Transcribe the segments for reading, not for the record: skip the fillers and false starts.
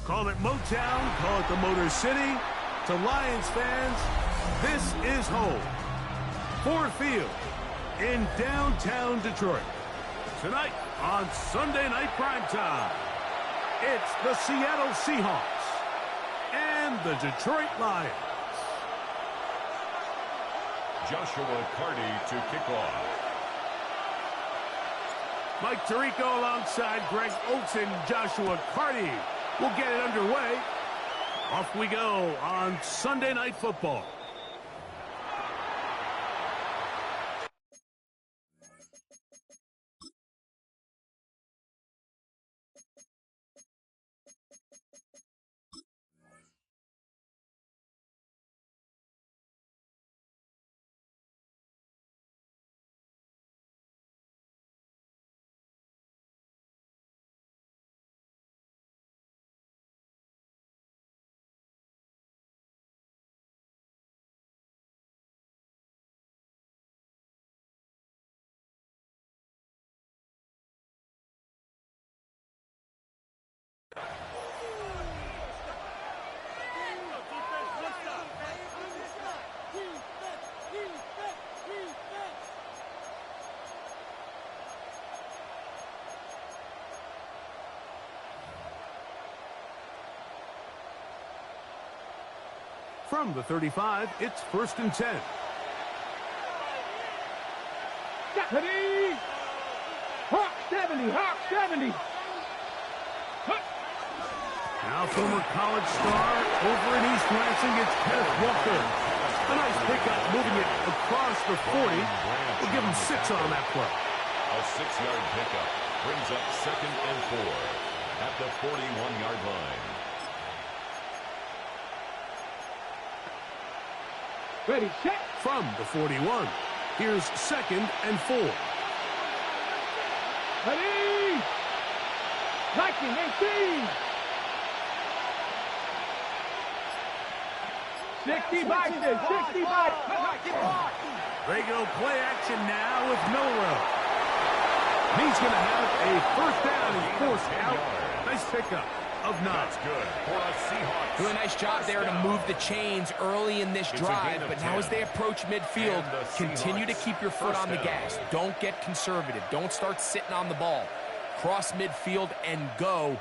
Call it Motown, call it the Motor City. To Lions fans, this is home. Ford Field in downtown Detroit. Tonight on Sunday Night Primetime, it's the Seattle Seahawks and the Detroit Lions. Joshua Carty to kick off. Mike Tirico alongside Greg Oates and Joshua Carty. We'll get it underway. Off we go on Sunday Night Football. From the 35, it's 1st and 10. Ready? Hawk 70, Hawk 70. Now former college star over in East Lansing, it's Kenneth Walker. A nice pickup, moving it across the 40. We'll give him 6 on that play. A 6-yard pickup brings up 2nd and 4 at the 41-yard line. Ready, set. From the 41, here's 2nd and 4. Ready? Liking 18. 60 boxes, 60 boxes. Regular play action now with Milrow. He's going to have a 1st down and forced out. Nice pickup of 9. That's good for a Seahawks. Doing a nice job there to move the chains early in this drive, but now as they approach midfield, continue to keep your foot on the gas. Don't get conservative. Don't start sitting on the ball. Cross midfield and go.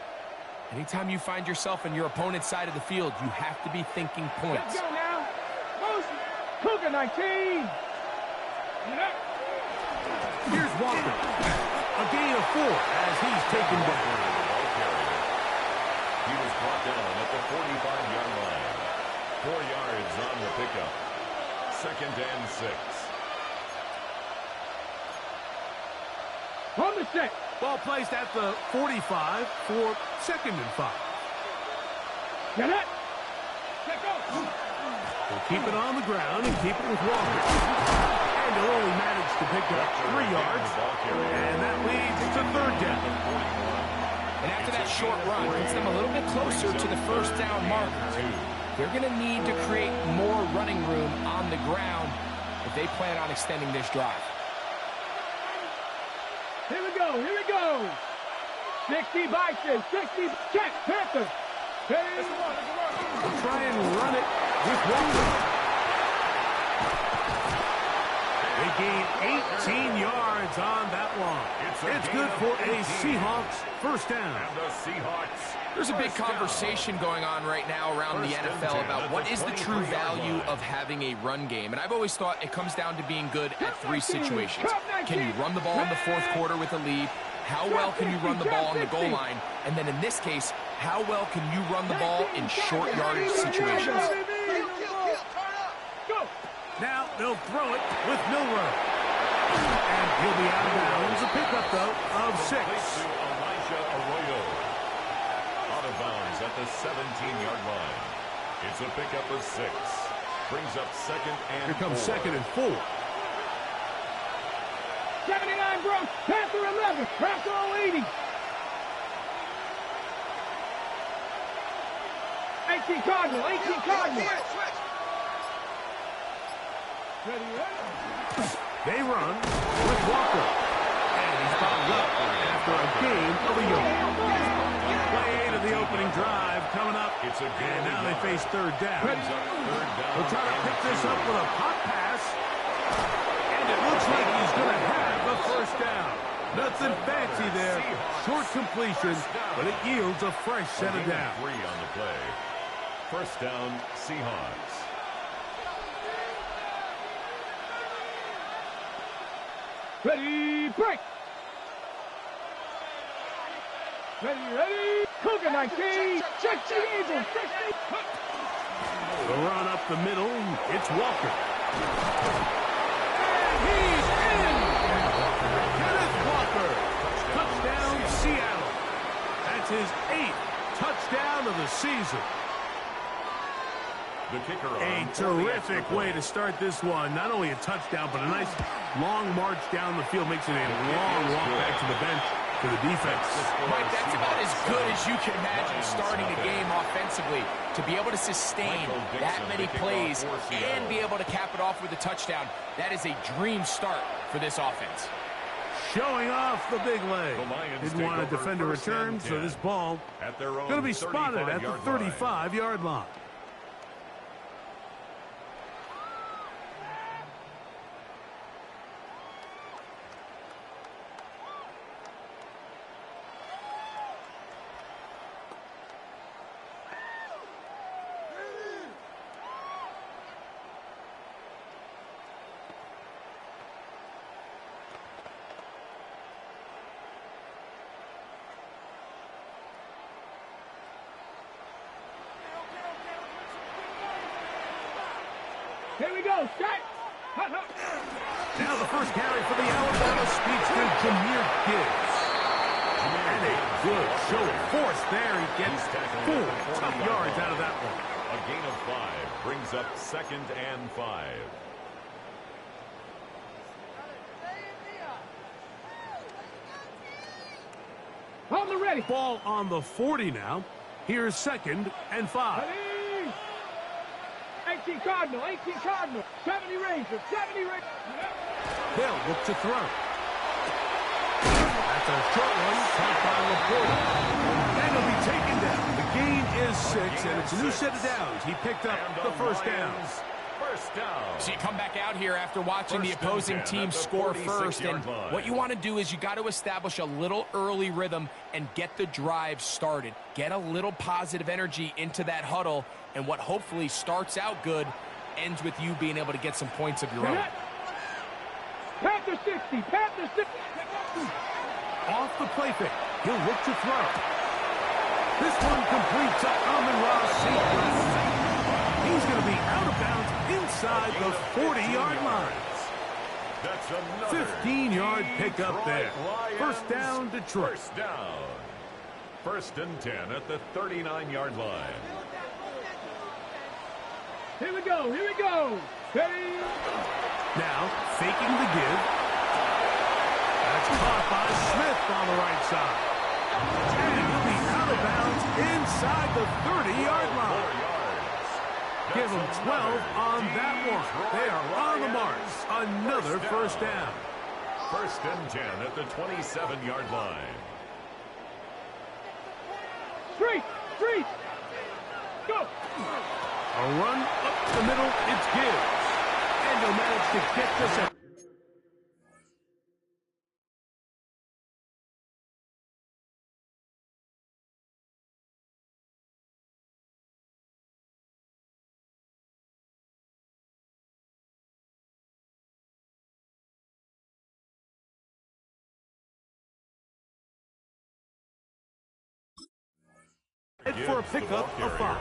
Anytime you find yourself on your opponent's side of the field, you have to be thinking points. Let's go now. Cougar 19. Here's Walker. A gain of 4 as he's taken down. He was brought down at the 45-yard line. 4 yards on the pickup. 2nd and 6. On the set. Ball placed at the 45 for 2nd and 5. Get it. Let go. We'll keep it on the ground and keep it with Walker. And he'll only manage to pick up 3 yards. And that leads to 3rd down. And after that short run, puts them a little bit closer to the 1st down marker. They're going to need to create more running room on the ground if they plan on extending this drive. Here we go, here we go. 60 boxes, 60. Check, Panther. We'll try and run it with Walker. They gain 18 yards on that one. It's good for a Seahawks 1st down. And the Seahawks. There's a big conversation going on right now around the NFL about what is the true value of having a run game. And I've always thought it comes down to being good at 3 situations. Can you run the ball in the 4th quarter with a lead? How well can you run the ball on the goal line? And then in this case, how well can you run the ball in short yardage situations? Now they'll throw it with Milrow. And he'll be out of bounds. A pickup, though, of 6. Out of bounds at the 17-yard line. It's a pickup of 6. Brings up second and 4. Here comes second and 4. 79 Bronx, Panther 11, Bronco 80. 18 Cardinal, 18 Cardinal. Ready, ready. They run with Walker. And he's bottled up after a gain of a yard. Play 8 of the opening drive coming up. It's a and now they face third down. We'll try to pick this up with a pop pass. And it looks like he's going to have a first down. Nothing fancy there. Short completion, but it yields a fresh set of downs. 3 on the play. First down, Seahawks. Ready, break. Ready, ready. Cougar 19. 60 Eagles. 60. The run up the middle. It's Walker. And he's in. Kenneth Walker. Touchdown, Seattle. That's his 8th touchdown of the season. The kicker A terrific way to start this one. Not only a touchdown, but a nice long march down the field. Makes it a long walk back to the bench for the defense. Mike, that's about as good as you can imagine starting a game offensively. To be able to sustain that many plays and be able to cap it off with a touchdown, that is a dream start for this offense. Showing off the big leg. Didn't want to defend a return, so this ball going to be spotted at the 35-yard line. Here we go, set. Now the first carry for the Alabama speedster, Jahmyr Gibbs. And a good show of force there. He gets 4 tough yards out of that one. A gain of 5 brings up second and 5. On the ready. Ball on the 40 now. Here's second and 5. Ready. 18 Cardinal, 18 Cardinal. 70 Ranger, 70 Ranger. Hill look to throw. That's a short one, caught by Laporta. And he'll be taken down. The gain is 6, and it's a new set of downs. He picked up the first down. First down. So you come back out here after watching the opposing team score first, and what you want to do is you got to establish a little early rhythm and get the drive started. Get a little positive energy into that huddle, and what hopefully starts out good ends with you being able to get some points of your own. Panther 60, Panther 60. Off the play fake. He'll look to throw. This one complete to Amon-Ra St. Brown. He's going to be out of bounds inside the 40-yard line. That's another 15-yard pickup there. First down, Detroit. First down. First and 10 at the 39-yard line. Here we go, here we go. Ready. Now, faking the give. That's caught by Smith on the right side. And he'll be out of bounds inside the 30-yard line. Give them 12 on that one. They are on the march. Another first down. First and 10 at the 27-yard line. 3, 3. Go. A run up the middle, it's Gibbs. And he'll manage to get this at for a pickup of 5.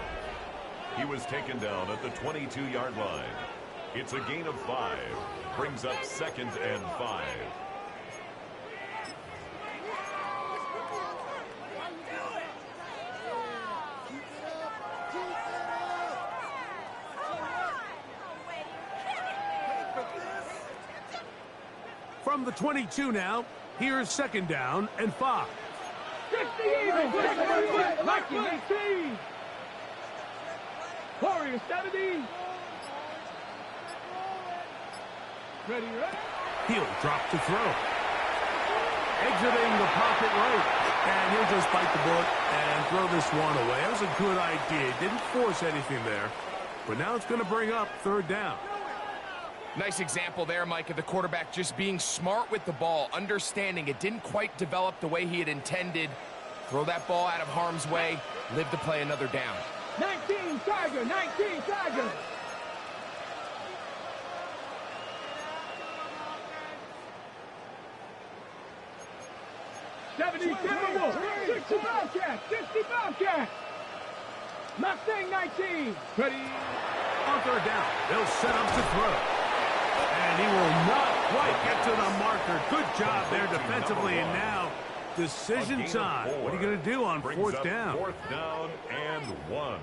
He was taken down at the 22-yard line. It's a gain of 5. Brings up second and 5. From the 22 now, here's 2nd down and 5. 60 even. Lucky 18. Warrior 70. Ready. He'll drop to throw. Exiting the pocket right. And he'll just bite the bullet and throw this one away. That was a good idea. Didn't force anything there. But now it's going to bring up 3rd down. Nice example there, Mike, of the quarterback just being smart with the ball, understanding it didn't quite develop the way he had intended. Throw that ball out of harm's way, live to play another down. 19 Tiger, 19 Tiger. Timberwolves, 60 Bobcat, 60 Bobcat. Mustang 19. Ready. On 3rd down, they'll set up to throw. And he will not quite get to the marker. Good job there defensively. And now, decision time. What are you going to do on 4th down? 4th down and 1.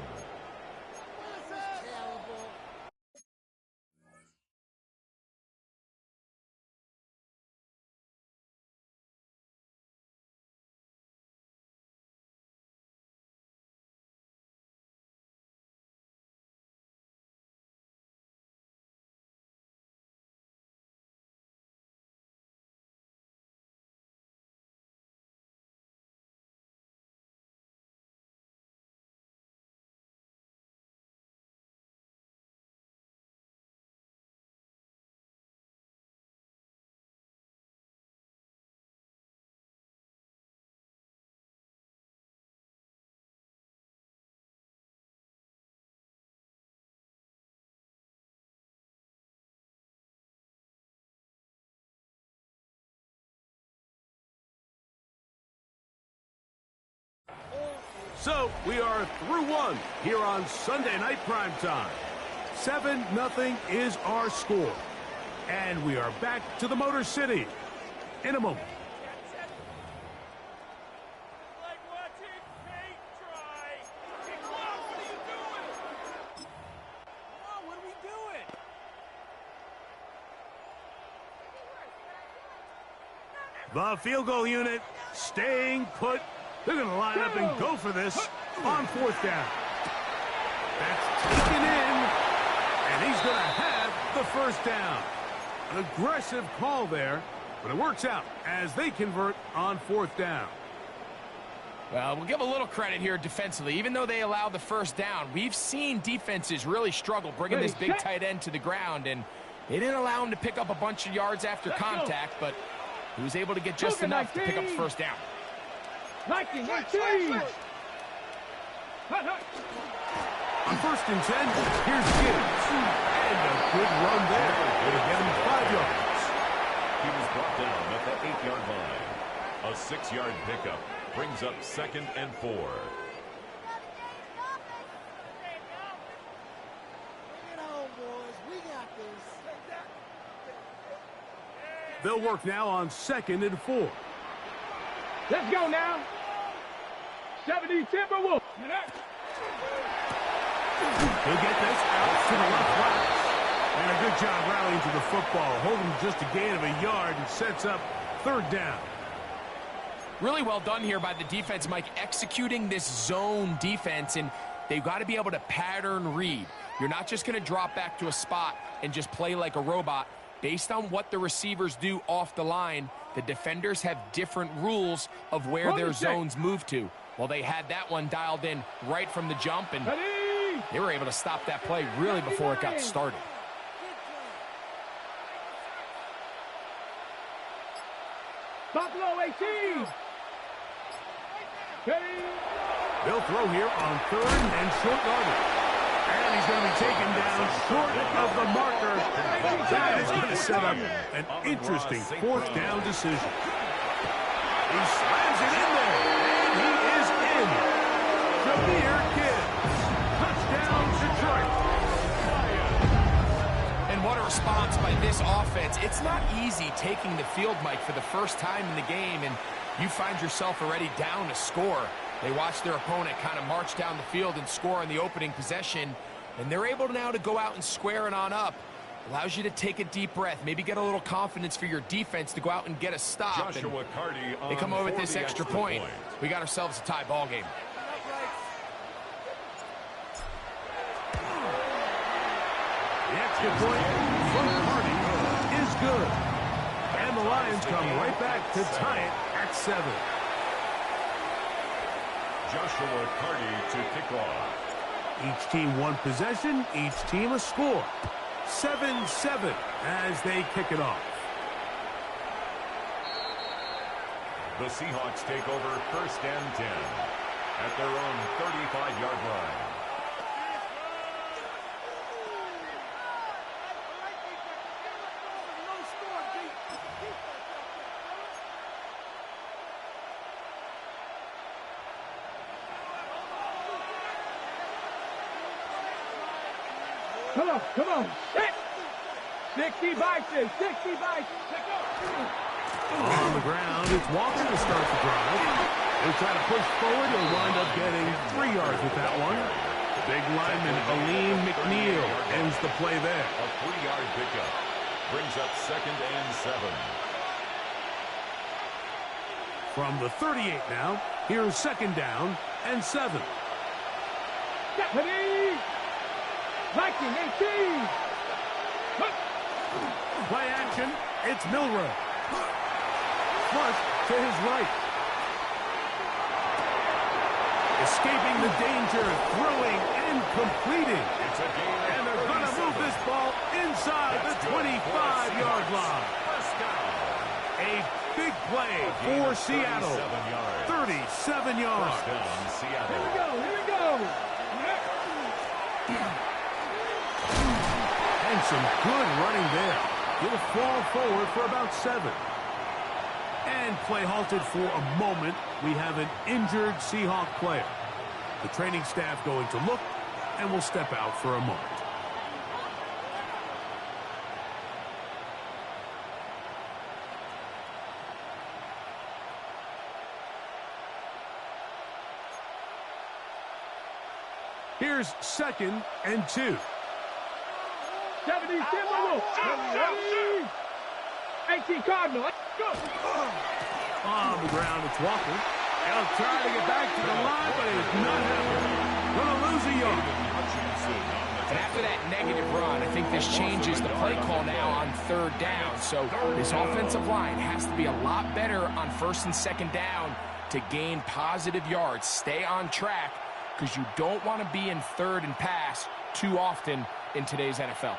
So, we are through 1 here on Sunday Night Primetime. 7-0 is our score. And we are back to the Motor City in a moment. The field goal unit staying put. They're going to line up and go for this on 4th down. That's taken in, and he's going to have the 1st down. An aggressive call there, but it works out as they convert on 4th down. Well, we'll give a little credit here defensively. Even though they allow the 1st down, we've seen defenses really struggle bringing this big tight end to the ground, and they didn't allow him to pick up a bunch of yards after contact, but he was able to get just enough to pick up the 1st down. 19. On 1st and 10, here's Gibbs. And a good run there. It'll get him 5 yards. He was brought down at the 8-yard line. A 6-yard pickup brings up 2nd and 4. They'll work now on 2nd and 4. Let's go now. 70 Timberwolves. He'll get this out to the left side. And a good job rallying to the football. Holding just a gain of a yard and sets up 3rd down. Really well done here by the defense, Mike, executing this zone defense, and they've got to be able to pattern read. You're not just going to drop back to a spot and just play like a robot. Based on what the receivers do off the line, the defenders have different rules of where their zones move to. Well, they had that one dialed in right from the jump, and they were able to stop that play really before it got started. Buffalo 18. They'll throw here on 3rd and short yardage. And he's going to be taken down short of the marker. That is going to set up an interesting 4th down decision. He slams it in there, and he is in. Jameer Gibbs. Touchdown, Detroit. And what a response by this offense. It's not easy taking the field, Mike, for the first time in the game, and you find yourself already down a score. They watch their opponent kind of march down the field and score on the opening possession, and they're able now to go out and square it on up. Allows you to take a deep breath, maybe get a little confidence for your defense to go out and get a stop. Joshua Carty They come over with for this the extra point. We got ourselves a tie ball game. The extra point from Carty is good. And the Lions come right back to tie it at 7. Joshua Carty to kick off. Each team one possession, each team a score. 7-7 as they kick it off. The Seahawks take over 1st and 10 at their own 35-yard line. Come on. 60 Bison, 60 Bison. On the ground, it's Walker to start the drive. They try to push forward. They'll wind up getting 3 yards with that one. The big lineman, Aleem McNeil, ends the play there. A 3-yard pickup brings up 2nd and 7. From the 38 now, here's 2nd down and 7. Stephanie! Viking 18! Play action, it's Milrow. Flush to his right. Escaping the danger, throwing and completing. It's a gain, And they're going to move this ball inside the 25-yard line. A big play for Seattle. 37 yards. First down, Seattle. Here we go. And some good running there. He'll fall forward for about 7. And play halted for a moment. We have an injured Seahawk player. The training staff going to look and will step out for a moment. Here's 2nd and 2. 70 Timberwolves. 18 Cardinal. Let's go. On the ground, it's Walker. He'll try to get back to the line, but it's not happening. Going to lose a yard. And after that negative run, I think this changes the play call now on 3rd down. So this offensive line has to be a lot better on 1st and 2nd down to gain positive yards. Stay on track because you don't want to be in 3rd and pass too often in today's NFL.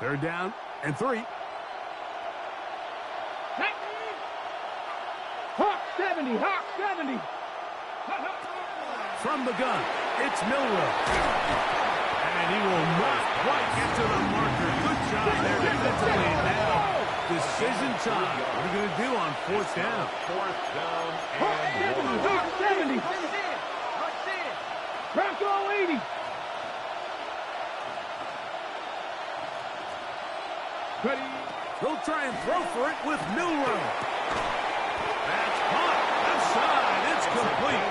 Third down and 3. Hawk 70, Hawk 70. From the gun, it's Milrow. And he will not quite get to the marker. Good job there defensively. Now, decision time. What are you going to do on 4th down? 4th down Hawk and 70, Hawk 70. Bronco 80. Ready. He'll try and throw for it with Milrow. That's caught. Left side. It's complete.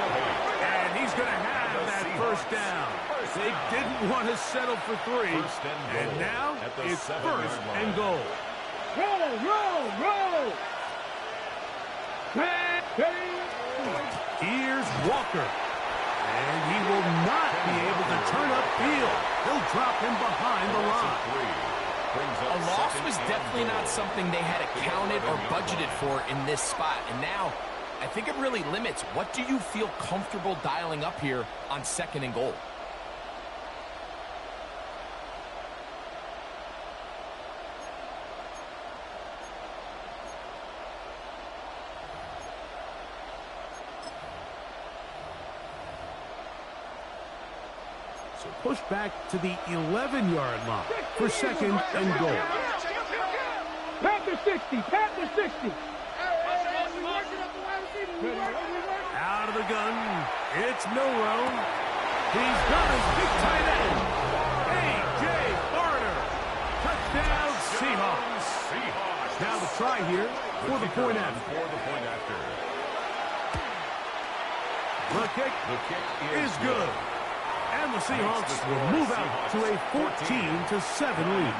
And he's going to have that 1st down. They didn't want to settle for 3. And now it's 1st and goal. Roll. Ready. Here's Walker. And he will not be able to turn upfield. They'll drop him behind the line. A loss was definitely not something they had accounted or budgeted for in this spot. And now, I think it really limits. What do you feel comfortable dialing up here on 2nd and goal? So push back to the 11-yard line for 2nd and goal. Panther 60, Panther 60. Out of the gun, it's Milrow. He's got his big tight end. A.J. Barter. Touchdown, Seahawks. Now the try here for the point after. The kick is good. And the Seahawks will move out to a 14-7 lead.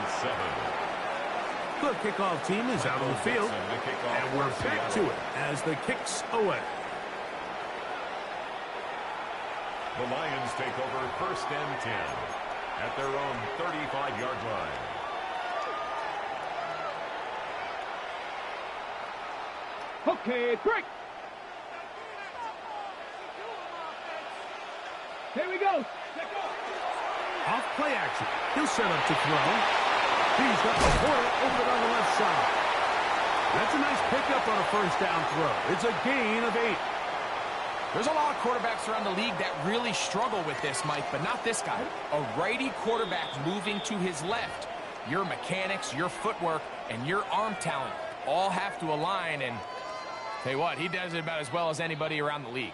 The kickoff team is out on the field, and we're back to it as the kick's away. The Lions take over 1st and 10 at their own 35-yard line. Okay, break. Here we go. Off play action. He'll set up to throw. He's got the Porter open on the left side. That's a nice pickup on a 1st down throw. It's a gain of 8. There's a lot of quarterbacks around the league that really struggle with this, Mike, but not this guy. A righty quarterback moving to his left. Your mechanics, your footwork, and your arm talent all have to align, and tell you what, he does it about as well as anybody around the league.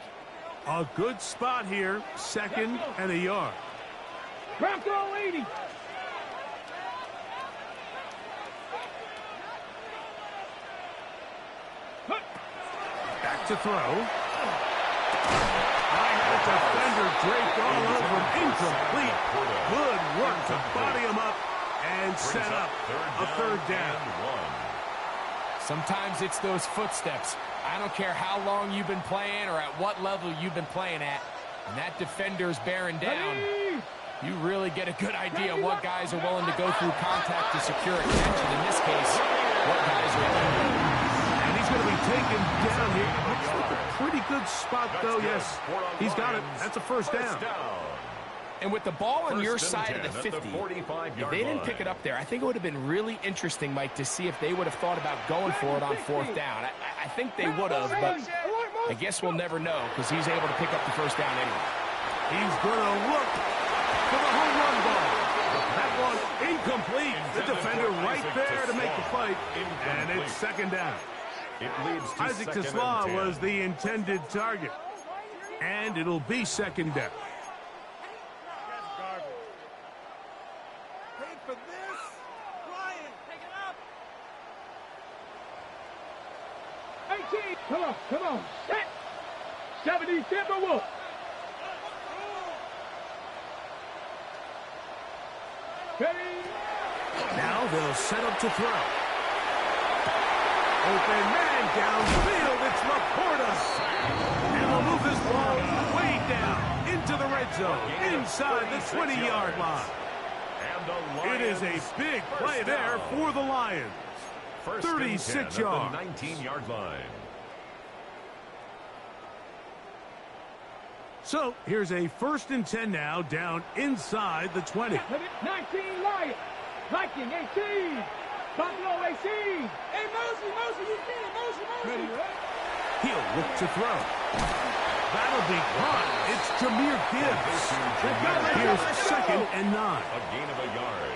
A good spot here, 2nd and a yard. Bronco 80. Back to throw. I had a defender draped all over him. Incomplete. Good work to body him up and set up a 3rd down. Sometimes it's those footsteps. I don't care how long you've been playing or at what level you've been playing at. When that defender's bearing down, you really get a good idea of what guys are willing to go through contact to secure a catch. And in this case, what guys are willing to do. And he's going to be taken down here. Looks like a pretty good spot, though. Yes, he's got it. That's a 1st down. And with the ball on your side of the 50, if they didn't pick it up there, I think it would have been really interesting, Mike, to see if they would have thought about going for it on 4th down. I think they would have, but I guess we'll never know because he's able to pick up the 1st down anyway. He's going to look for the home run ball. That one incomplete. The defender right there to make the fight, and it's 2nd down. Isaac Tesla was the intended target, and it'll be 2nd down. For this, Ryan, take it up. 18. Come on. Set. 70 Timberwolves. Ready. Now they'll set up to throw. Open man downfield. It's Laporta. And they'll move this ball way down into the red zone, inside the 20-yard line. It is a big play there for the Lions. 36 yards. 19-yard line. So here's a 1st and 10 now, down inside the 20. 19 Lions. Viking 18. Buffalo 18. Hey, Mosey, you see it. Mosey. He'll look to throw. That'll be caught. It's Jahmyr Gibbs. Here's 2nd and 9. A gain of a yard.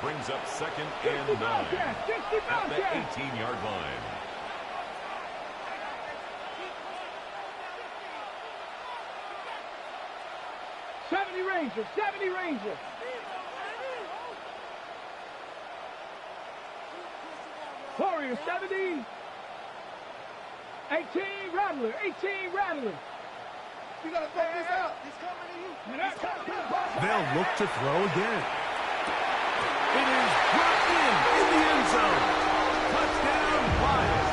Brings up 2nd and 9 at the 18-yard line. '70 Rangers. Warriors 70. 18 Rattler. You gotta throw this out. He's coming to you. They'll look to throw again. It is brought in the end zone. Touchdown, Lions.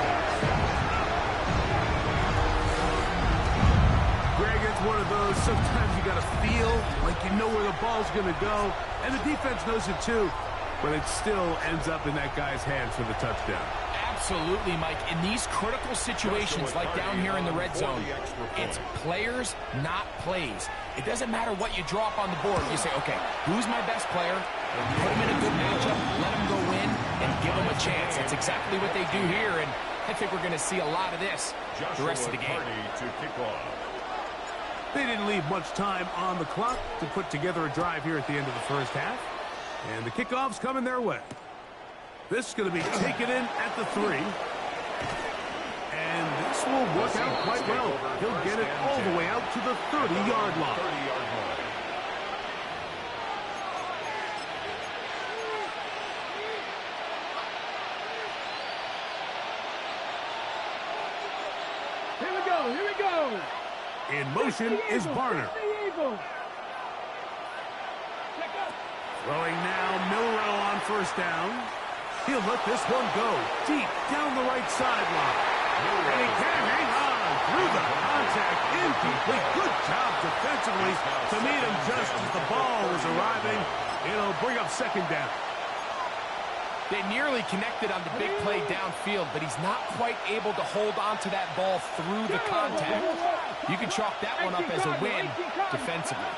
Greg, it's one of those, sometimes you got to feel like you know where the ball's going to go, and the defense knows it too, but it still ends up in that guy's hands for the touchdown. Absolutely, Mike. In these critical situations, like down here in the red zone, it's players, not plays. It doesn't matter what you drop on the board. You say, okay, who's my best player? Put him in a good matchup, let him go in, and give him a chance. That's exactly what they do here, and I think we're going to see a lot of this the rest of the game. They didn't leave much time on the clock to put together a drive here at the end of the first half, and the kickoff's coming their way. This is going to be taken in at the 3. And this will work out quite well. He'll get it all the way out to the 30-yard line. Here we go. In motion is Barner. Throwing now, Milrow on first down. He'll let this one go deep down the right sideline. And he can hang on through the contact. Incomplete. Good job defensively to meet him just as the ball was arriving. It'll bring up second down. They nearly connected on the big play downfield, but he's not quite able to hold on to that ball through the contact. You can chalk that one up as a win defensively.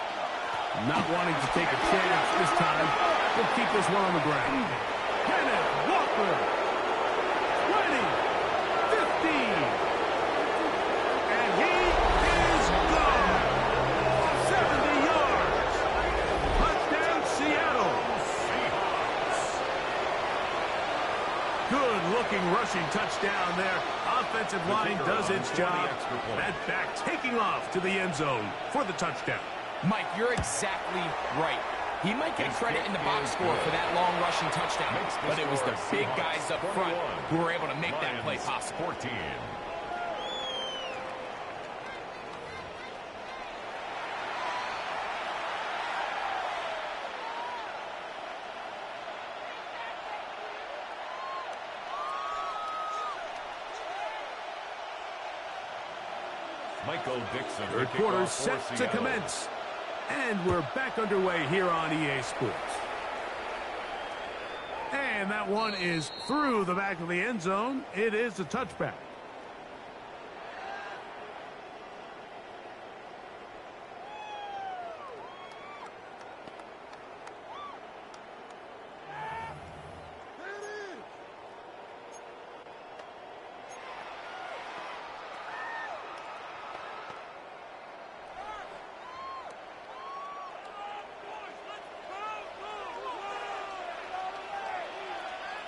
Not wanting to take a chance this time. We'll keep this one on the ground. Kenneth Walker. 20. 15. And he is gone. 70 yards. Touchdown, Seattle. Good-looking rushing touchdown there. Offensive line does its job. That back taking off to the end zone for the touchdown. Mike, you're exactly right. He might get credit in the box score for that long rushing touchdown, but it was the big guys up front who were able to make that play possible. 14. Michael Dixon. Third quarter set to commence. And we're back underway here on EA Sports. And that one is through the back of the end zone. It is a touchback.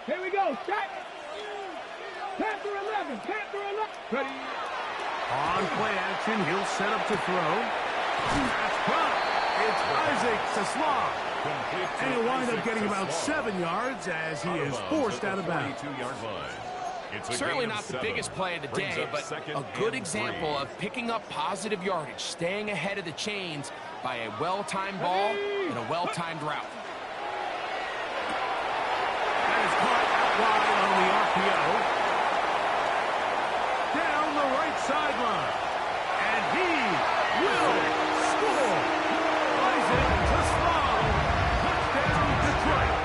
Here we go. Set. Panther 11. Panther 11. Ready. On play action, he'll set up to throw. That's caught. It's Isaac Seslaw. And he'll wind up getting about 7 yards as he is forced out of bounds. Certainly not the biggest play of the day, but a good example of picking up positive yardage, staying ahead of the chains by a well-timed ball and a well-timed route. Wide on the RPO. Down the right sideline. And he will score. Isaac Seslaw. Touchdown, Detroit.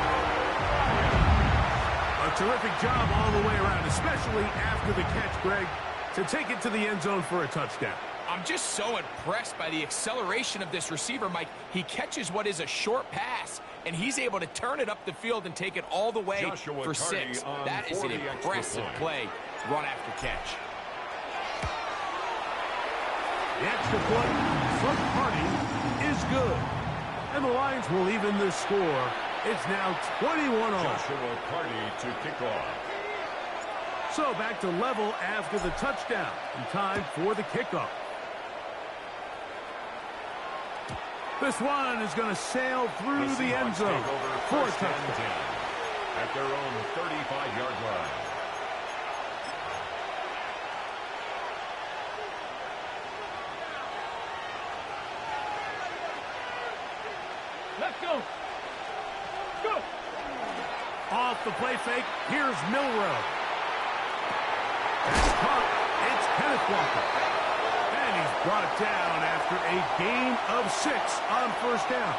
A terrific job all the way around, especially after the catch, Greg, to take it to the end zone for a touchdown. I'm just so impressed by the acceleration of this receiver, Mike. He catches what is a short pass, and he's able to turn it up the field and take it all the way for 6. That is an impressive play, run after catch. The extra point from Hardy is good. And the Lions will even this score. It's now 21-all. Joshua Hardy to kick off. So back to level after the touchdown. And time for the kickoff. This one is going to sail through the end zone for a touchdown. At their own 35-yard line. Let's go. Go. Off the play fake, here's Milrow. That's caught. It's Kenneth Walker. And he's brought down after a gain of 6 on first down.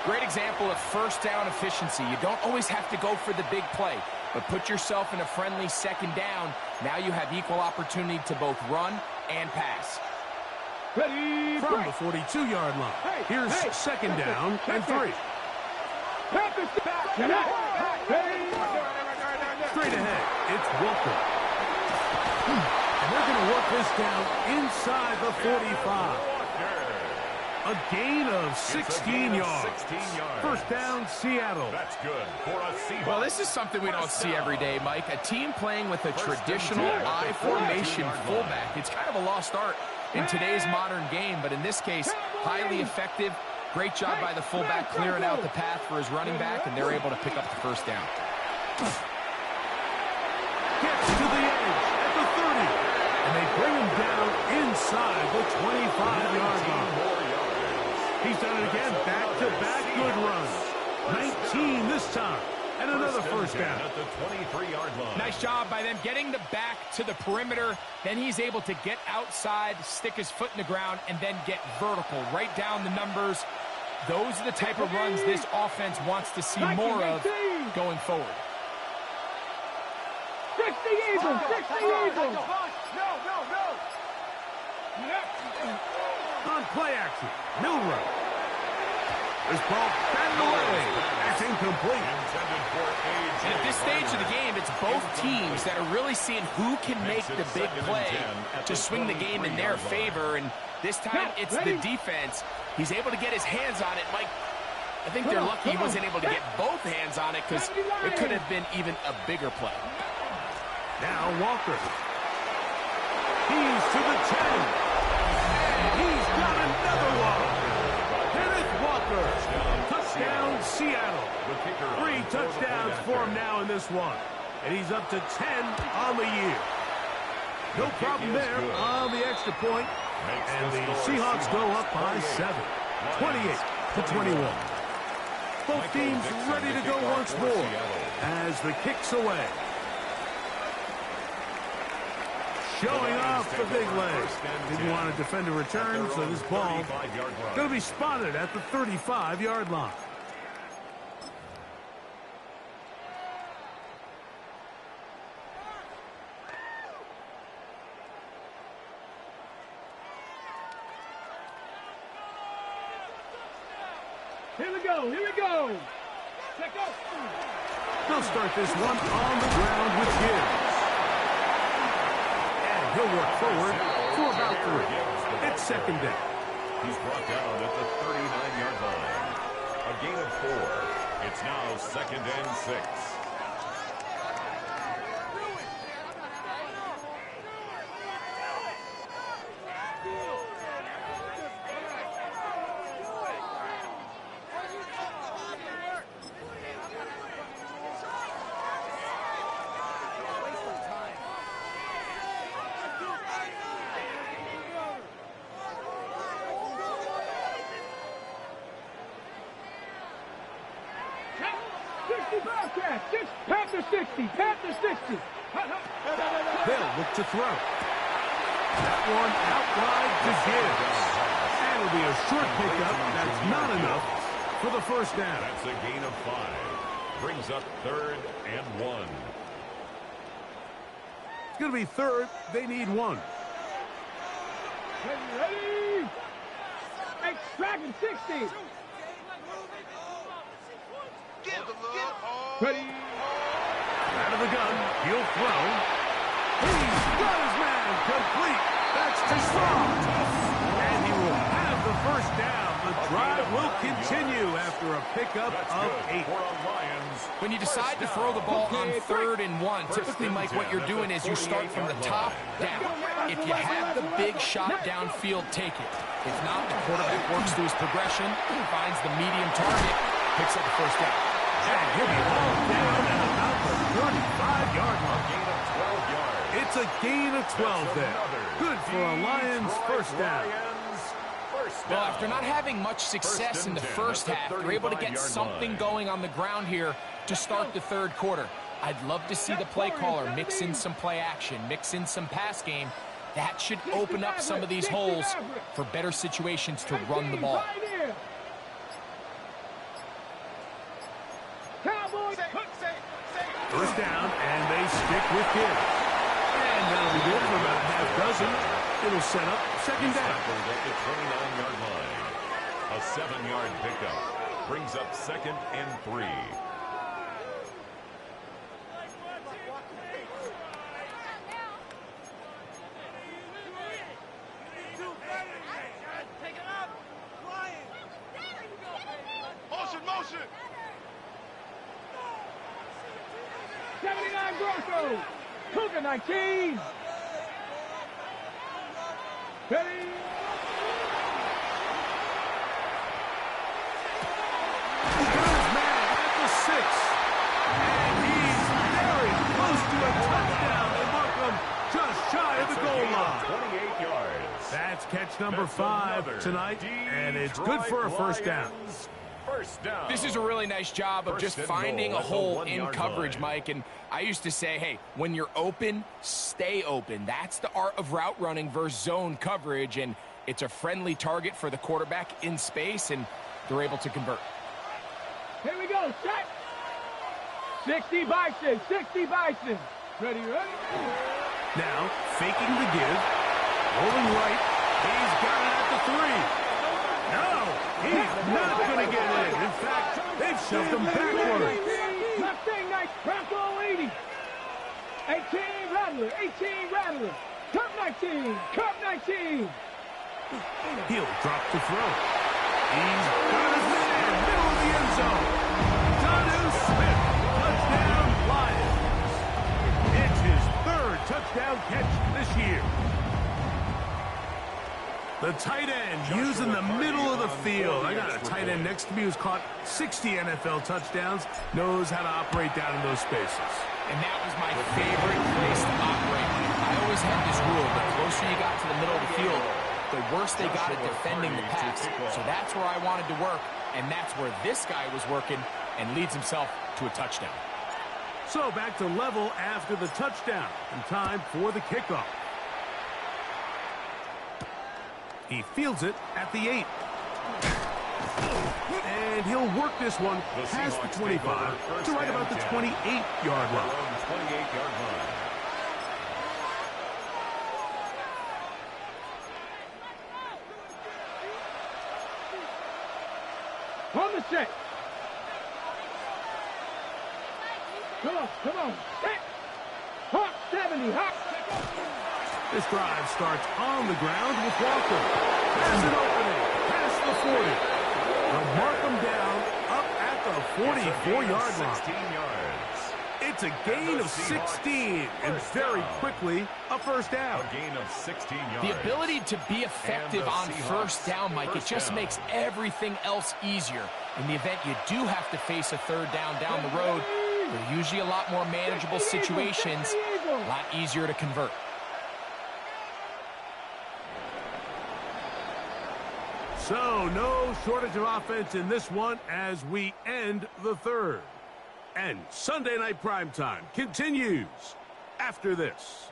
Great example of first down efficiency. You don't always have to go for the big play, but put yourself in a friendly second down. Now you have equal opportunity to both run and pass. Ready. From the 42-yard line. Here's second down and 3. Straight ahead, it's Walker. And they're going to work this down inside the 45. A gain of 16 yards. First down, Seattle. That's good for a Seahawks. Well, this is something we don't see every day, Mike. A team playing with a traditional I formation fullback. It's kind of a lost art in today's modern game, but in this case, highly effective. Great job by the fullback clearing out the path for his running back, and they're able to pick up the first down. Gets to the edge at the 30. And they bring him down inside the 25-yard line. He's done it again. Back-to-back good runs. 19 this time. And another first down. At the 23-yard line. Nice job by them getting the back to the perimeter. Then he's able to get outside, stick his foot in the ground, and then get vertical. Right down the numbers. Those are the type of runs this offense wants to see more of going forward. 60 Eagles! 60 Eagles! No! On play action, Milrow. This ball batted away. That's incomplete. And at this stage of the game, it's both teams that are really seeing who can make the big play to swing the game in their favor. And this time, it's the defense. He's able to get his hands on it. Mike, I think they're lucky he wasn't able to get both hands on it because it could have been even a bigger play. Now Walker. He's to the 10. And he's got another one. Kenneth Walker. Touchdown, Seattle. 3 touchdowns for him now in this one. And he's up to 10 on the year. No problem there on the extra point. And the Seahawks go up by 7. 28-21. Both teams ready to go once more as the kick's away. Showing off the big leg. Didn't want to defend a return, so this ball going to be spotted at the 35-yard line. Here we go. Check out. They'll start this one on the ground with Gibbs. And he'll work forward for about 3. It's second down. He's brought down at the 39-yard line. A gain of 4. It's now second and 6. Panther 60. They'll look to throw. That one out wide to Gibbs. And it'll be a short pickup. That's not enough for the first down. That's a gain of 5. Brings up 3rd and 1. It's going to be 3rd. They need 1. Ready? Extract 60. Ready? Out of the gun, he'll throw. He's got his man complete. That's too strong. And he will have the first down. The drive will continue after a pickup of 8. When you decide to throw the ball on 3rd and 1, typically, Mike, what you're doing is you start from the top down. If you have the big shot downfield, take it. If not, the quarterback works through his progression, finds the medium target, picks up the first down. And he'll be hauled down at about the 35-yard line. Gain of 12 yards. It's a gain of 12 there. Good for a Lions first down. Well, after not having much success in the first half, they're able to get something going on the ground here to start the 3rd quarter. I'd love to see the play caller mix in some play action, mix in some pass game. That should open up some of these holes for better situations to run the ball. First down, and they stick with Gibbs. And that'll be good for about a half dozen. It'll set up second down. At the 29-yard line. A 7-yard pickup. Brings up 2nd and 3. Motion. 79 Broncos. Cougar 19. Ready? He's got his man at the 6. And he's very close to a touchdown. They mark him just shy of the goal line. number 5 tonight, and it's good for a first down. This is a really nice job of just finding a hole in coverage, Mike. And I used to say, hey, when you're open, stay open. That's the art of route running versus zone coverage, and it's a friendly target for the quarterback in space, and they're able to convert. Here we go, set. 60 Bison, 60 Bison. Ready? Now, faking the give, rolling right. He's got it at the 3. No, he's not going to get in. In fact, they've shoved him backwards. Left thing, nice. Bronco 80. 18 Rattler, 18 Rattler. Cup 19, Cup 19. He'll drop to throw. He's got his man, middle of the end zone. Donu Smith, touchdown Lions. It's his 3rd touchdown catch this year. The tight end using the middle of the field. I got a tight end next to me who's caught 60 NFL touchdowns, knows how to operate down in those spaces. And that was my favorite place to operate. I always had this rule, the closer you got to the middle of the field, the worse they got at defending the pass. So that's where I wanted to work, and that's where this guy was working and leads himself to a touchdown. So back to level after the touchdown, and time for the kickoff. He fields it at the 8. And he'll work this one past the 25 to right about the 28-yard line. 28-yard line. On the set. Come on. Set. Hawk 70, Hawk. This drive starts on the ground with Walker. Has an opening past the 40. They'll mark him down up at the 44-yard line. 16 yards. It's a gain of 16, and very quickly a first down. A gain of 16 yards. The ability to be effective on first down, Mike, it just makes everything else easier. In the event you do have to face a 3rd down the road, they're usually a lot more manageable situations, a lot easier to convert. So, no shortage of offense in this one as we end the 3rd. And Sunday Night Primetime continues after this.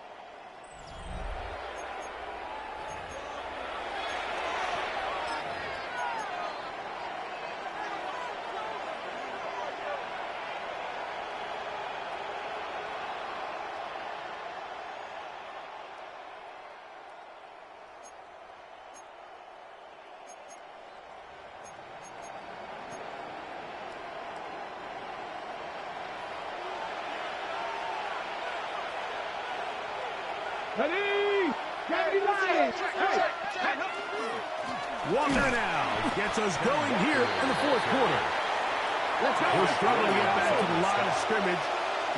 Ready? Lions. Walker now gets us going here in the 4th quarter. We're struggling to get back to the line of scrimmage.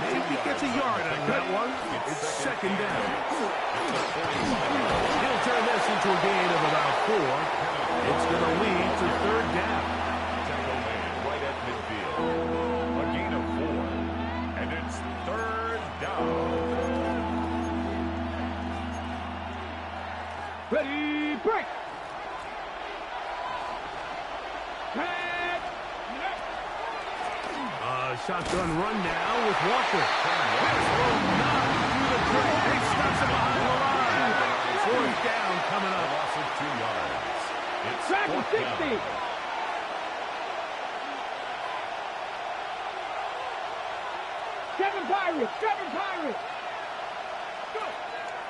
Maybe gets a yard out of that one. It's 2nd down. He'll turn this into a gain of about 4. It's going to lead to 3rd down. Tackle made right at midfield. A gain of 4. And it's 3rd down. Ready, break. Shotgun run now with Walker. Pass will not through the break. They stops it behind the line. 4th down coming A up. loss of 2 yards. It's Back to 4th 60. down. Seven Pirates.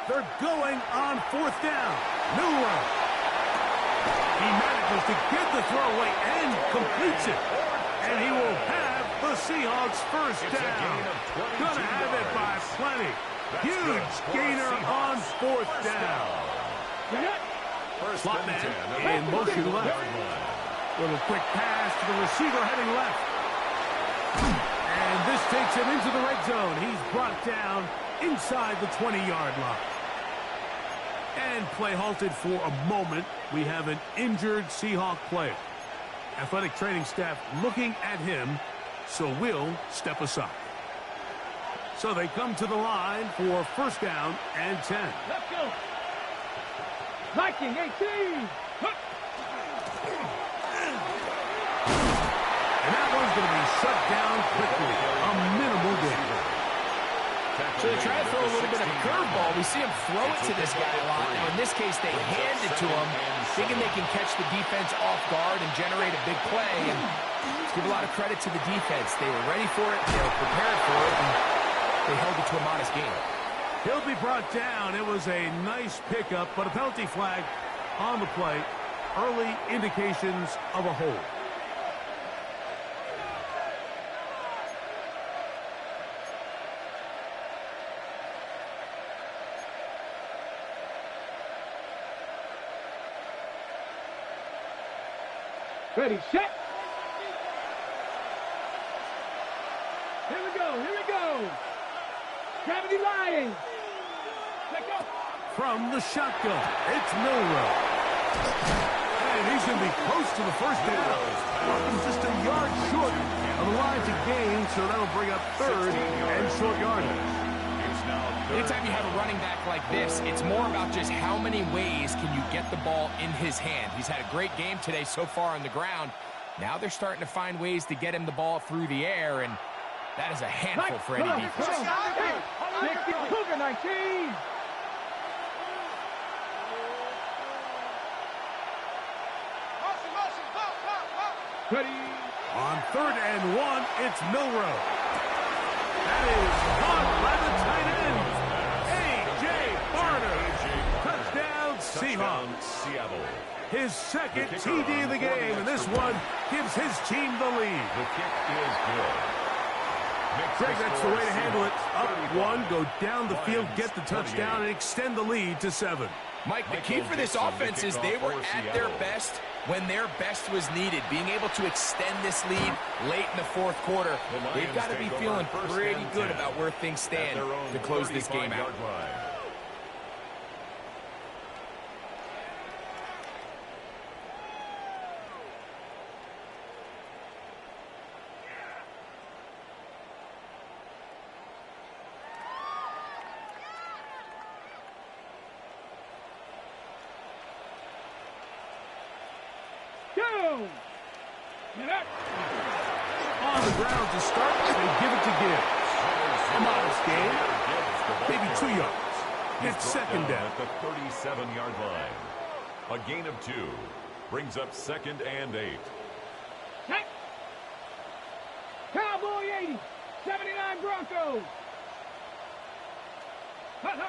They're going on 4th down. New run. He manages to get the throw away and completes it. And he will have the Seahawks first down. Gonna have it by plenty. Huge gainer on 4th down. Slot man in motion left. Little quick pass to the receiver heading left. And this takes him into the red zone. He's brought down inside the 20-yard line. And play halted for a moment. We have an injured Seahawk player. Athletic training staff looking at him, so we'll step aside. So they come to the line for 1st down and 10. Let's go. Liking 18. And that one's going to be shut down quickly. A minimal gain. So they try to throw a little bit of a curveball. We see him throw it to this guy a lot. Now, in this case, they hand it to him, thinking they can catch the defense off guard and generate a big play. And give a lot of credit to the defense. They were ready for it. They were prepared for it. And they held it to a modest gain. He'll be brought down. It was a nice pickup, but a penalty flag on the play. Early indications of a hold. Ready, set. Here we go, here we go. Gravity Lions. Let go. From the shotgun, it's Milrow. And he's going to be close to the first down. He's just a yard short of the line to gain, so that'll bring up third and short yardage. Anytime you have a running back like this, it's more about just how many ways can you get the ball in his hand. He's had a great game today so far on the ground. Now they're starting to find ways to get him the ball through the air, and that is a handful for any defense. Cougar 19. Ready. On 3rd and 1, it's Milrow. That is caught by the tight end. A.J. Barner. Touchdown, Seahawks. His second TD of the game, and this one gives his team the lead. The kick is good. Greg, that's the way to handle it. Up one, go down the field, get the touchdown, and extend the lead to 7. Mike, the key for this offense is they were at their best when their best was needed. Being able to extend this lead late in the 4th quarter, they've got to be feeling pretty good about where things stand to close this game out. On the ground to start, they give it to Gibbs. A modest gain, maybe 2 yards. It's second down. At the 37-yard line. A gain of 2 brings up 2nd and 8. Cowboy 80, 79 Broncos. That's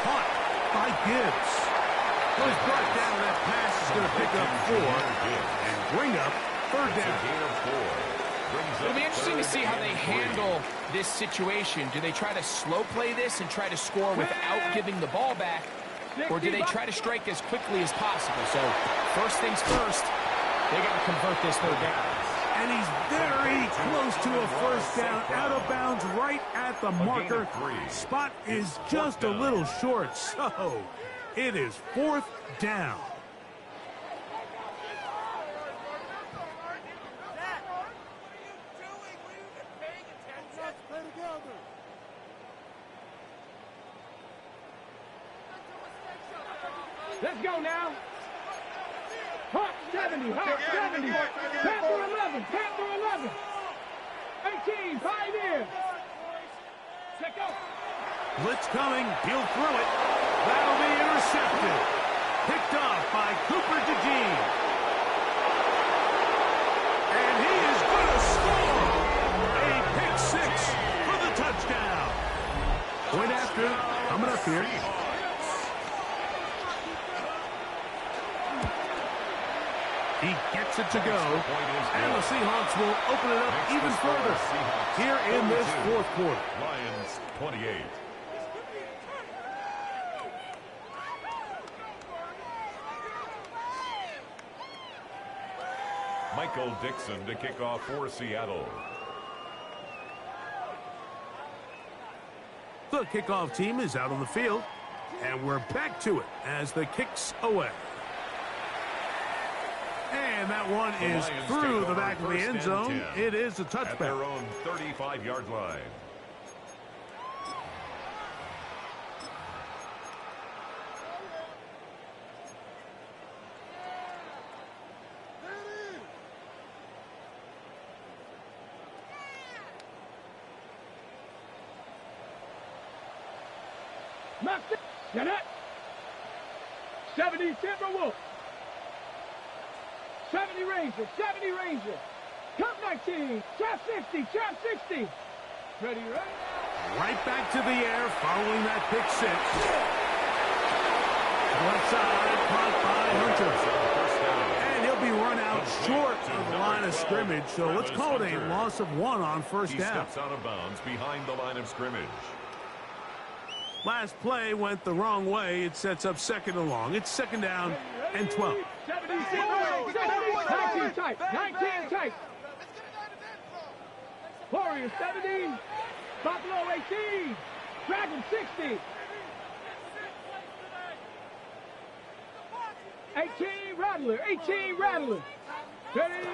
caught by Gibbs. Was brought down. That pass is going to pick up 4 and bring up 3rd down. It'll be interesting to see how they handle this situation. Do they try to slow play this and try to score without giving the ball back, or do they try to strike as quickly as possible? So first things first, they got to convert this 3rd down. And he's very close to a first down, out of bounds right at the marker. Spot is just a little short, so it is 4th down. Let's go now. Hot 70, hot 70. Panther 11, Panther 11. 18, Pioneer. Check out. Blitz coming, he'll throw it. That'll be intercepted. Picked off by Cooper DeJean. And he is going to score. A pick 6 for the touchdown. Point after, coming up here. He gets it to go, and the Seahawks will open it up even further here in this 4th quarter. Lions 28. Michael Dixon to kick off for Seattle. The kickoff team is out on the field, and we're back to it as the kick's away. And that one is through the back of the end zone. It is a touchback. At their own 35-yard line. Get it. 70 Timberwolves. 70 Rangers. 70 Rangers. Cup 19. Trap 60. Trap 60. Ready, right? Right back to the air following that pick six. Left side, caught by Hunter. And he'll be run out short of the line of scrimmage, so let's call it a loss of 1 on first down. He steps out of bounds behind the line of scrimmage. Last play went the wrong way. It sets up second and long. It's second down and 12. 19 tight. 19 tight. Warriors 70. Buffalo 18. Dragon 60. 18 Rattler. 18 Rattler. Ready.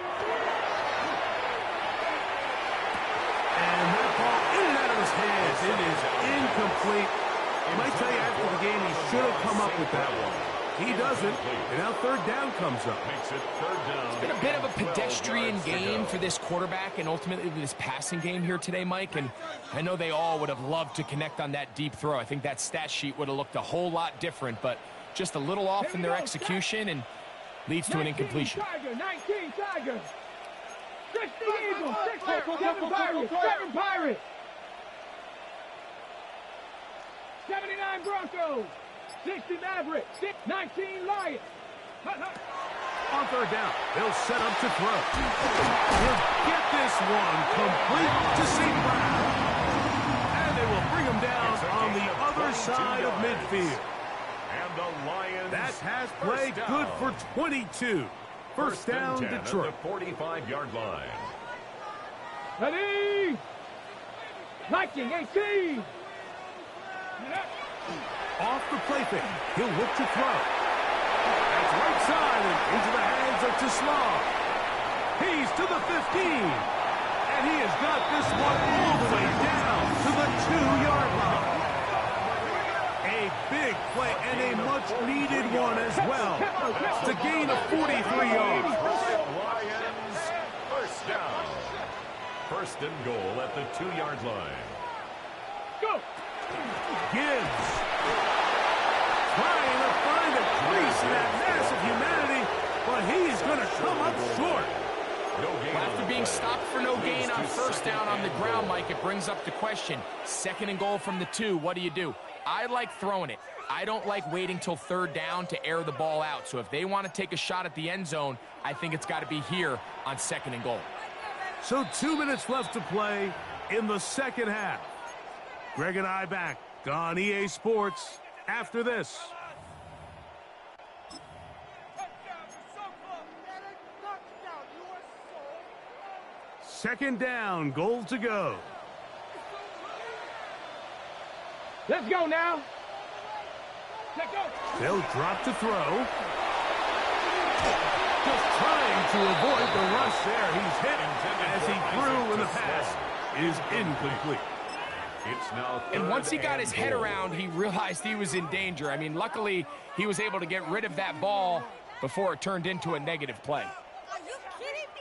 And that ball in and out of his hands. It is incomplete. I might tell you after the game he should have come up with that one. He doesn't, and now third down comes up. Makes it third down. It's been a bit of a pedestrian game for this quarterback and ultimately this passing game here today, Mike. And I know they all would have loved to connect on that deep throw. I think that stat sheet would have looked a whole lot different, but just a little off in their execution and leads to an incompletion. 19 Tigers. 60 Eagles. 7 Pirates. 7 Pirates. 79 Broncos. 60 Mavericks. 19 Lions. On third down, he'll set up to throw. He'll get this one complete to St. Brown. And they will bring him down on the other side of midfield. And the Lions. That pass play good for 22. First down, Detroit. At the 45-yard line. Ready. Viking 18. Off the play fake. He'll look to throw. That's right side and into the hands of Tislar. He's to the 15. And he has got this one all the way down to the 2-yard line. A big play and a much-needed one as well to gain a 43 yards. Lions, first down. First and goal at the 2-yard line. Go. Gibbs trying to find a crease in that mass of humanity, but he's going to come up short. After being stopped for no gain on first down on the ground, Mike, it brings up the question. Second and goal from the 2, what do? I like throwing it. I don't like waiting till third down to air the ball out. So if they want to take a shot at the end zone, I think it's got to be here on second and goal. So 2 minutes left to play in the second half. Greg and I back on EA Sports after this. Second down, goal to go. Let's go now. Let's go. They'll drop to throw. Just trying to avoid the rush there. He's hit as he threw, and the pass is incomplete. It's now and once he got his head around, he realized he was in danger. I mean, luckily, he was able to get rid of that ball before it turned into a negative play. Are you kidding me?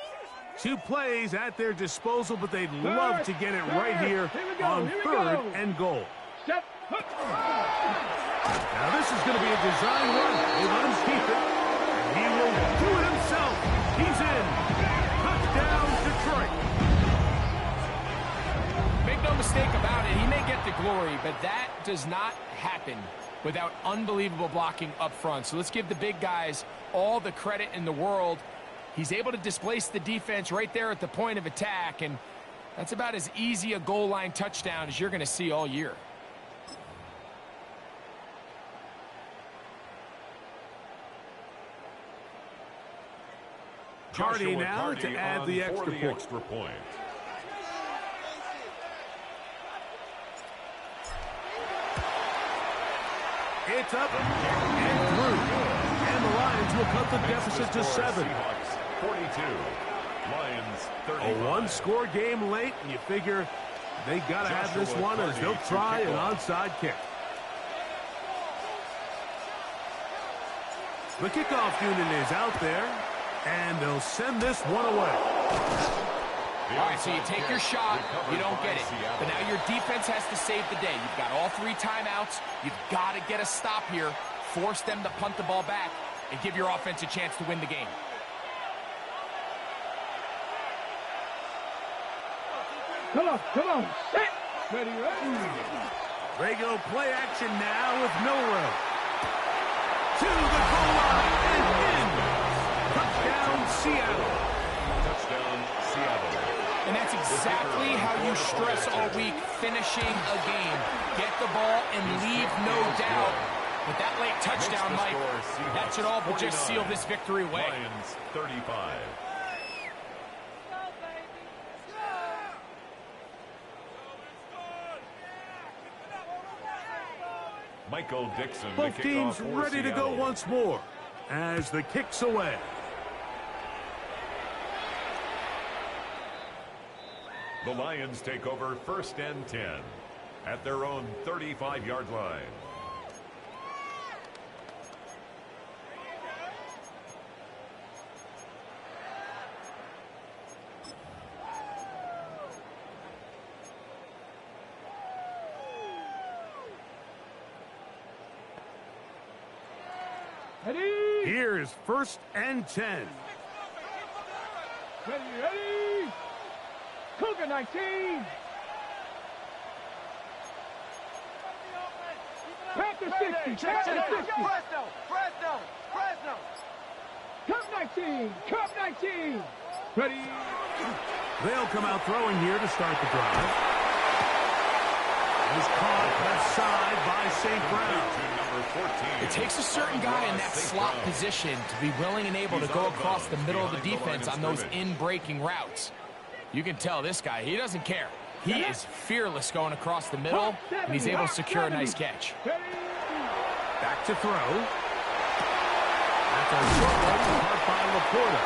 2 plays at their disposal, but they'd love to get it right here on third and goal. Step. Now this is going to be a design run. They let him keep it. And he will do it himself. He's in. Touchdown, Detroit. Make no mistake about it, he may get the glory, but that does not happen without unbelievable blocking up front. So let's give the big guys all the credit in the world. He's able to displace the defense right there at the point of attack, and that's about as easy a goal line touchdown as you're going to see all year. Cardi now to add the extra point. It's up and through. And the Lions will cut the deficit to 7. 42. Lions 35. A one-score game late, and you figure they got to have this one as they'll try an onside kick. The kickoff unit is out there, and they'll send this one away. All right, so you take your shot, you don't get it. But now your defense has to save the day. You've got all 3 timeouts. You've got to get a stop here, force them to punt the ball back, and give your offense a chance to win the game. Come on, set. Ready, ready. Regular play action now with Milrow. To the goal line and in. Touchdown, Seattle. Touchdown, Seattle. And that's exactly how you stress all week, finishing a game. Get the ball and leave no doubt. With that late touchdown, Mike, that should all but just seal this victory away. Lions 35. Michael Dixon. Both teams ready to go once more as the kick's away. The Lions take over 1st and 10 at their own 35-yard line. Ready. Here's 1st and 10. Ready. Cougar 19. Panther 60. Panther 60. Fresno. Cup 19. Ready. They'll come out throwing here to start the drive. Was caught left side by St. Brown. It takes a certain guy in that slot position to be willing and able to go across the middle of the defense on those in-breaking routes. You can tell this guy, he doesn't care. He is fearless going across the middle, and he's able to secure a nice catch. Back to throw. That's a short one caught by Laporta.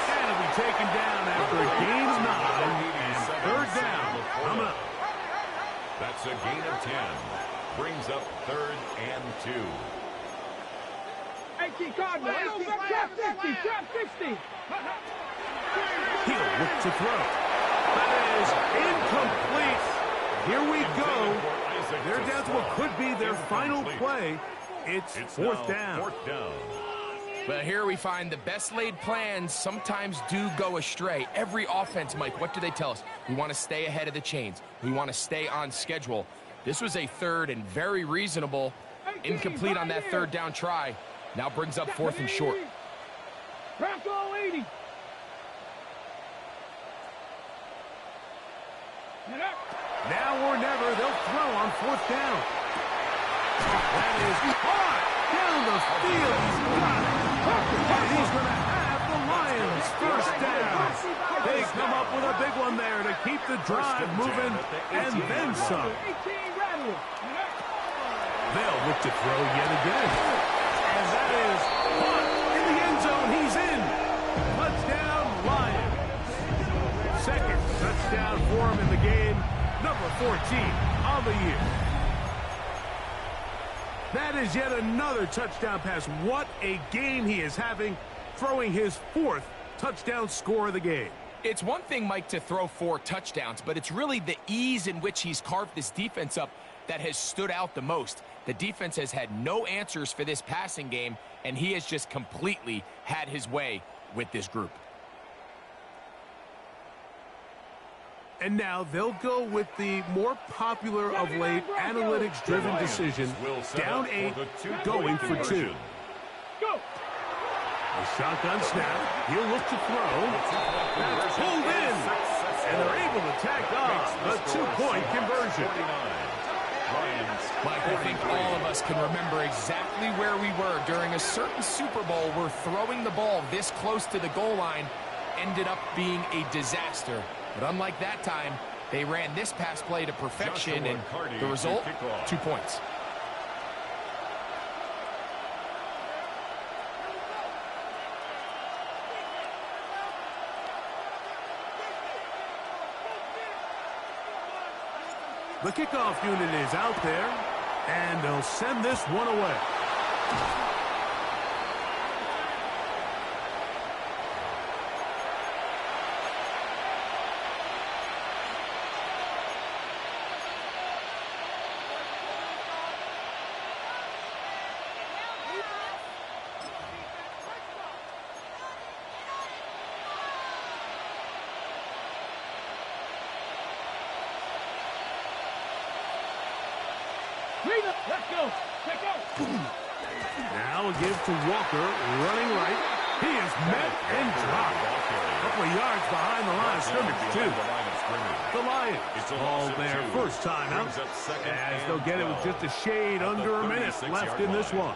And it'll be taken down after a gain of 9. And 3rd down coming up. That's a gain of 10. Brings up 3rd and 2. 18 Cardinal. 18 trap 50. Trap 50. He'll look to throw. That is incomplete. Here we go. They're down to what could be their final play. It's 4th down. 4th down. But here we find the best laid plans sometimes do go astray. Every offense, Mike, what do they tell us? We want to stay ahead of the chains. We want to stay on schedule. This was a 3rd and very reasonable. Incomplete on that 3rd down try. Now brings up 4th and short. Bronco 80. Now or never, they'll throw on 4th down. That is hard down the field. He's got it. And he's going to have the Lions 1st down. They come up with a big one there to keep the drive moving and then some. They'll look to throw yet again. And that is caught in the end zone. He's in. Touchdown, Lions. 2nd touchdown for him in the game. Number 14 on the year. That is yet another touchdown pass. What a game he is having, throwing his 4th touchdown score of the game. It's one thing, Mike, to throw 4 touchdowns, but it's really the ease in which he's carved this defense up that has stood out the most. The defense has had no answers for this passing game, and he has just completely had his way with this group. And now they'll go with the more popular of late analytics-driven decision. Down 8, going for 2. A shotgun snap. He'll look to throw. That's pulled in. And they're able to tack off a 2-point conversion. Mike, I think all of us can remember exactly where we were during a certain Super Bowl where throwing the ball this close to the goal line ended up being a disaster. But unlike that time, they ran this pass play to perfection, and the result, 2 points. The kickoff unit is out there, and they'll send this one away. Let's go. Let's go. Now a give to Walker, running right. He is met and dropped. A couple of yards behind the line of scrimmage, too. The Lions call their first time out, as they'll get it with just a shade under a minute left in this one.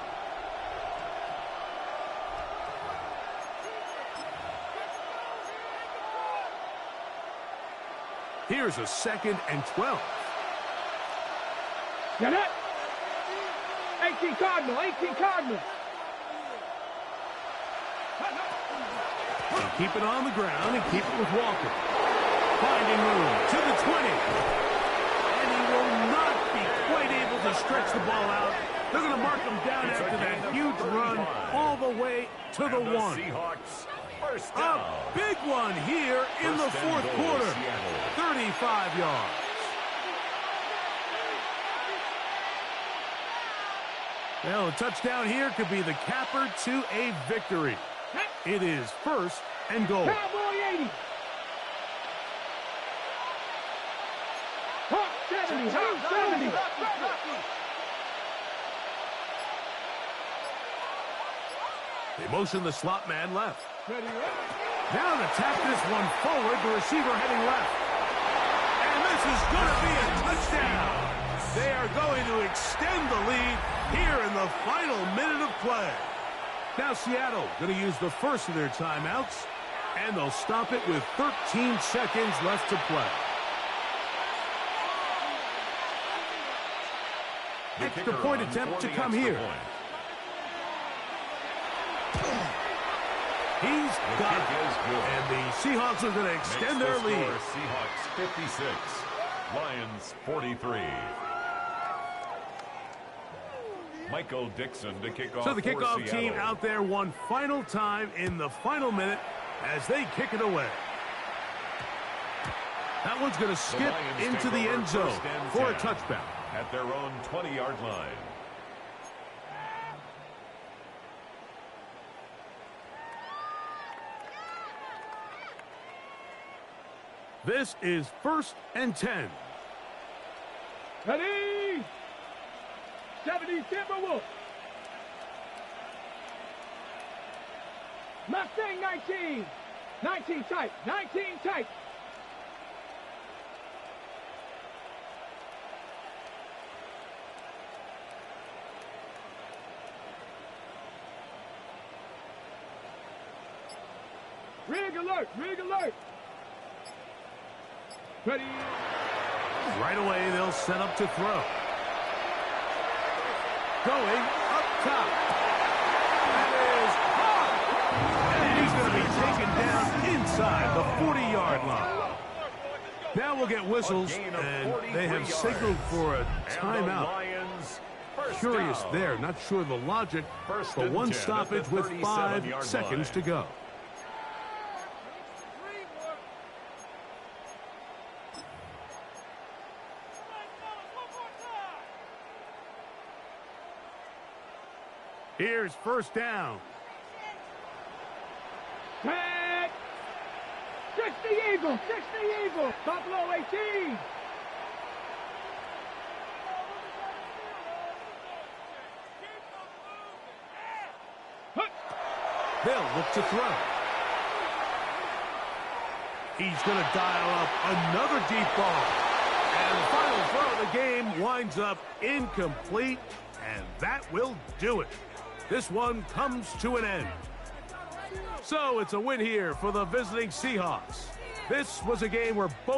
Here's a 2nd and 12. Get it. 18 Cardinal, 18 Cardinal. They'll keep it on the ground and keep it with Walker. Finding room to the 20. And he will not be quite able to stretch the ball out. They're going to mark him down after that huge run all the way to the 1. A big one here in the 4th quarter. 35 yards. Well, a touchdown here could be the capper to a victory. It is 1st and goal. Cowboy 80. Hawk 70. Hawk 70. They motion the slot man left. Ready, Now to tap this one forward, the receiver heading left. And this is going to be a touchdown. They are going to extend the lead here in the final minute of play. Now Seattle going to use the first of their timeouts, and they'll stop it with 13 seconds left to play. Extra point attempt to come here. He's got it. And the Seahawks are going to extend their lead. Seahawks 56, Lions 43. Michael Dixon to kick off. So the kickoff team out there one final time in the final minute as they kick it away. That one's going to skip into the end zone for a touchdown. At their own 20-yard line. This is 1st and 10. Ready. 70 Timberwolves. Mustang 19. 19 tight. 19 tight. Rig alert. Rig alert. Ready. Right away, they'll set up to throw. Going up top. That is high. And he's going to be taken down inside the 40-yard line. Now we'll get whistles, and they have signaled for a timeout. Curious there. Not sure the logic, but one stoppage with 5 seconds to go. Here's 1st down. Tag. 60 Eagles. 60 Eagles. Buffalo 18. They'll look to throw. He's going to dial up another deep ball. And the final throw of the game winds up incomplete, and that will do it. This one comes to an end. So it's a win here for the visiting Seahawks. This was a game where both